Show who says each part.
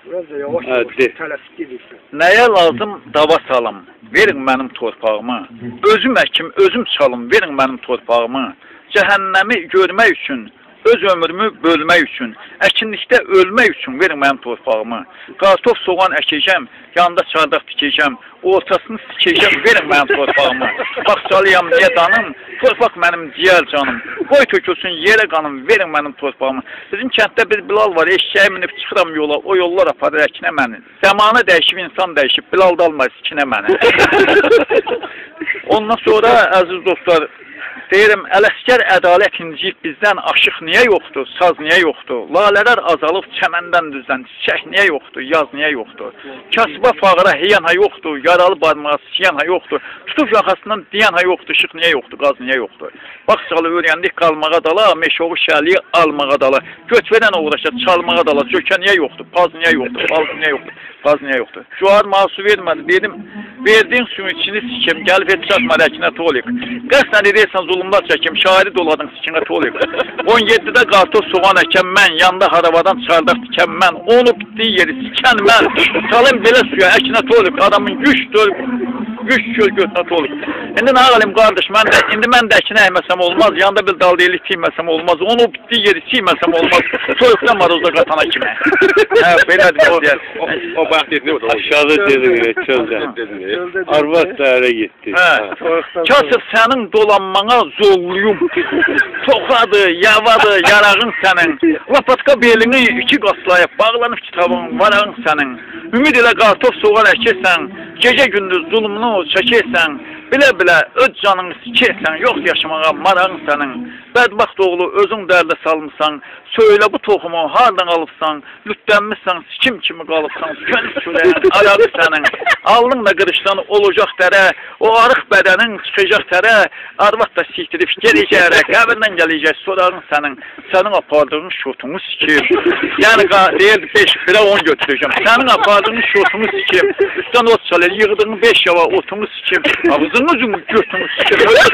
Speaker 1: Biraz da yavaş tələfik edirsən.
Speaker 2: Nəyə lazım dava salım, verin mənim torpağımı. Özüm əkim, özüm çalım, verin mənim torpağımı. Cəhənnəmi görmək üçün, öz ömrümü bölmək üçün, əkinlikdə ölmək üçün verin mənim torpağımı. Qartof, soğan əkəcəm, yanında çardaq tikəcəm, ortasını sikəcəm, verin mənim torpağımı. Baxçalıyam niyə danım, torpaq mənim ciyər canım. Qoy tökülsün yerə qanım, verin mənim torpağımı. Bizim kənddə bir Bilal var, eşeğe minib çıxıram yola, o yollar aparır əkinə məni. Zamanı dəyişib, insan dəyişib, Bilal da almaz ikinə məni. Ondan sonra, əziz dostlar, deyirəm, Ələsgər ədalət inciyib bizdən, aşıq niyə yoxdur, saz niyə yoxdur? Lalələr azalıb çəməndən düzdən, çiçək niyə yoxdur, yaz niyə yoxdur? Kasıba fağıra heyən ha yoxdur, yaralı barmağa siyan ha yoxdur, tutub yaxasından diyan ha yoxdur, işıq niyə yoxdur, qaz niyə yoxdur? Baxçalı öyrəndik qalmağa dala, meşoğu şəliyi almağa dala, göç verən uğraşa çalmağa dala, cökə niyə yoxdur, paz niyə yoxdur, balıq niyə yoxdur, paz niyə yoxdur? Cuhar masu vermədi, dedim, verdiğin suyun içini sikim, gəlib et çatma rəkinə tolik. Qəsdən edirsən zulumlar çəkim, şairi doladın sikinə tolik. 17-də qartof soğan əkəm mən, yanda haravadan çardaq dikəm mən, onu bitdiyi yeri sikən mən, çalım belə suya əkinə tolik, adamın güç göl götünə tolik. İndi nə qalim qardaş, indi mən də əkinə əhməsəm olmaz, yanda bir dal deyilik çiyməsəm olmaz, onu bitdiyi yeri çiyməsəm olmaz, soyuqdan maruzda qatana kimi. Hə, belədir deyər.
Speaker 3: O vaxt dedi, aşağıda dedi, çöldə. Arvad da ərə getdi.
Speaker 2: Kasıb sənin dolanmana zolluyum. Toxadı, yavadı, yarağın sənin. Lapatka belini iki qaslayıb, bağlanıb kitabın, varağın sənin. Ümid ilə qartof soğan əkirsən, gecə gündüz zulmunu çəkirsən, bilə-bilə öz canını sikirsən, yox yaşamağa marağın sənin. Bədbaxt oğlu özün dərdə salmışsan, söylə bu toxumu hardan alıbsan, lütlənmişsən, sikim kimi qalıbsan, könül çöləyin ayağı sənin. Alnın da qırışdan olacaq dərə, o arıq bədənin çıxacaq tərə, arvad da siktirib gələcək, qəbirdən gələcək, sorağın sənin, sənin apardığın şotunu sikir. Yəni, deyirdi 5 birə 10 götürəcəm, sənin apardığın şotunu sikir, üstdən ot çalır, yığdığın 5 yava otunu sikir, ağzınızın götünü sikir, öyle